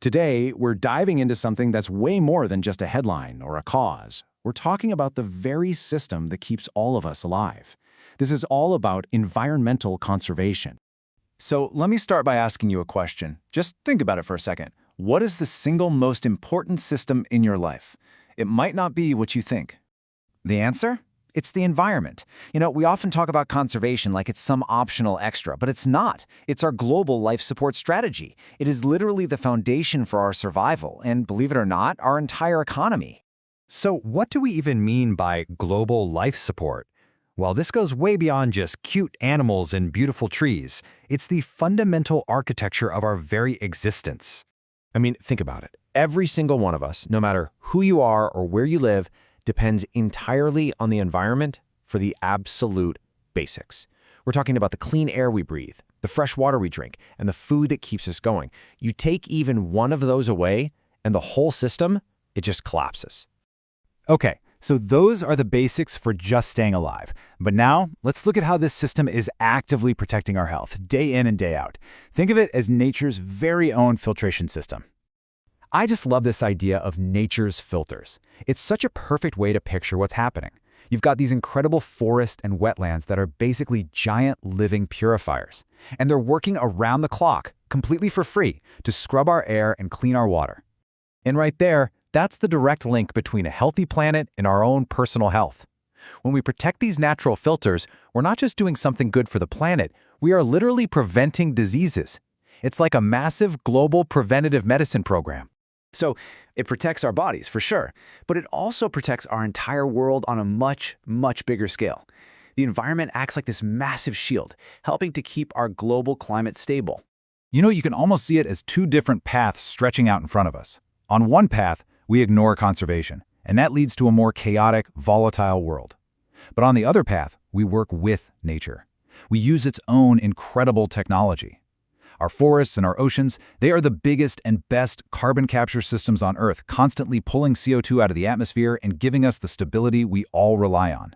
Today, we're diving into something that's way more than just a headline or a cause. We're talking about the very system that keeps all of us alive. This is all about environmental conservation. So let me start by asking you a question. Just think about it for a second. What is the single most important system in your life? It might not be what you think. The answer? It's the environment. We often talk about conservation like it's some optional extra, but it's not. It's our global life support strategy. It is literally the foundation for our survival and, believe it or not, our entire economy. So what do we even mean by global life support? Well, this goes way beyond just cute animals and beautiful trees. It's the fundamental architecture of our very existence. I mean, think about it. Every single one of us, no matter who you are or where you live, depends entirely on the environment for the absolute basics. We're talking about the clean air we breathe, the fresh water we drink, and the food that keeps us going. You take even one of those away, and the whole system, it just collapses. Okay, so those are the basics for just staying alive. But now, let's look at how this system is actively protecting our health, day in and day out. Think of it as nature's very own filtration system. I just love this idea of nature's filters. It's such a perfect way to picture what's happening. You've got these incredible forests and wetlands that are basically giant living purifiers. And they're working around the clock, completely for free, to scrub our air and clean our water. And right there, that's the direct link between a healthy planet and our own personal health. When we protect these natural filters, we're not just doing something good for the planet, we are literally preventing diseases. It's like a massive global preventative medicine program. So it protects our bodies, for sure, but it also protects our entire world on a much, much bigger scale. The environment acts like this massive shield, helping to keep our global climate stable. You can almost see it as two different paths stretching out in front of us. On one path, we ignore conservation, and that leads to a more chaotic, volatile world. But on the other path, we work with nature. We use its own incredible technology. Our forests and our oceans, they are the biggest and best carbon capture systems on Earth, constantly pulling CO2 out of the atmosphere and giving us the stability we all rely on.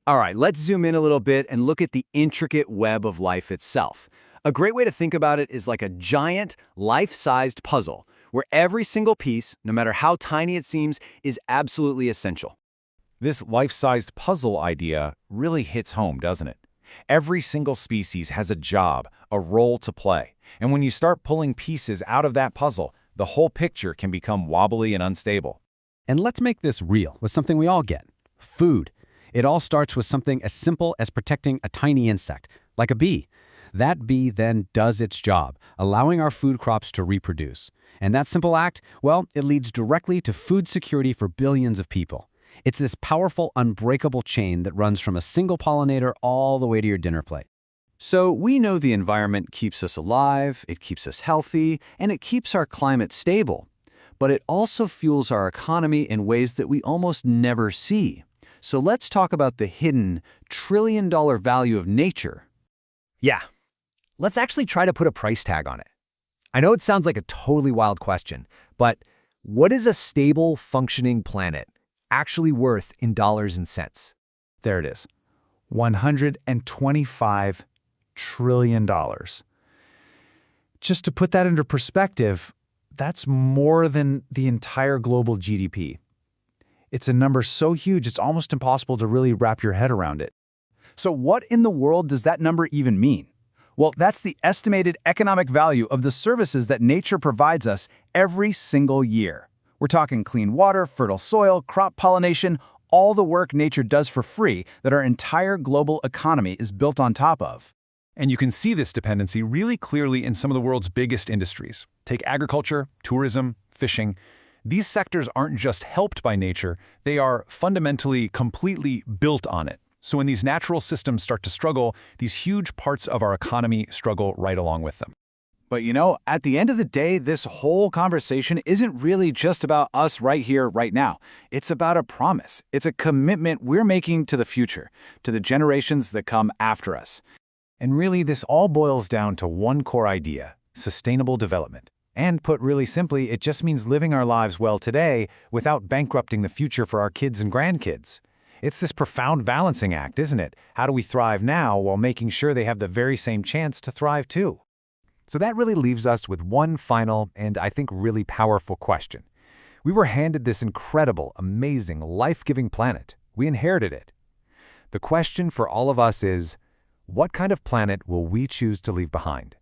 All right, let's zoom in a little bit and look at the intricate web of life itself. A great way to think about it is like a giant, life-sized puzzle, where every single piece, no matter how tiny it seems, is absolutely essential. This life-sized puzzle idea really hits home, doesn't it? Every single species has a job, a role to play. And when you start pulling pieces out of that puzzle, the whole picture can become wobbly and unstable. And let's make this real with something we all get: food. It all starts with something as simple as protecting a tiny insect, like a bee. That bee then does its job, allowing our food crops to reproduce. And that simple act, well, it leads directly to food security for billions of people. It's this powerful, unbreakable chain that runs from a single pollinator all the way to your dinner plate. So we know the environment keeps us alive, it keeps us healthy, and it keeps our climate stable. But it also fuels our economy in ways that we almost never see. So let's talk about the hidden trillion-dollar value of nature. Yeah, let's actually try to put a price tag on it. I know it sounds like a totally wild question, but what is a stable, functioning planet actually worth in dollars and cents? There it is. $125 trillion. Just to put that into perspective, that's more than the entire global GDP. It's a number so huge, it's almost impossible to really wrap your head around it. So what in the world does that number even mean? Well, that's the estimated economic value of the services that nature provides us every single year. We're talking clean water, fertile soil, crop pollination, all the work nature does for free that our entire global economy is built on top of. And you can see this dependency really clearly in some of the world's biggest industries. Take agriculture, tourism, fishing. These sectors aren't just helped by nature, they are fundamentally, completely built on it. So when these natural systems start to struggle, these huge parts of our economy struggle right along with them. But at the end of the day, this whole conversation isn't really just about us right here, right now. It's about a promise. It's a commitment we're making to the future, to the generations that come after us. And really, this all boils down to one core idea: sustainable development. And put really simply, it just means living our lives well today without bankrupting the future for our kids and grandkids. It's this profound balancing act, isn't it? How do we thrive now while making sure they have the very same chance to thrive too? So that really leaves us with one final and I think really powerful question. We were handed this incredible, amazing, life-giving planet. We inherited it. The question for all of us is, what kind of planet will we choose to leave behind?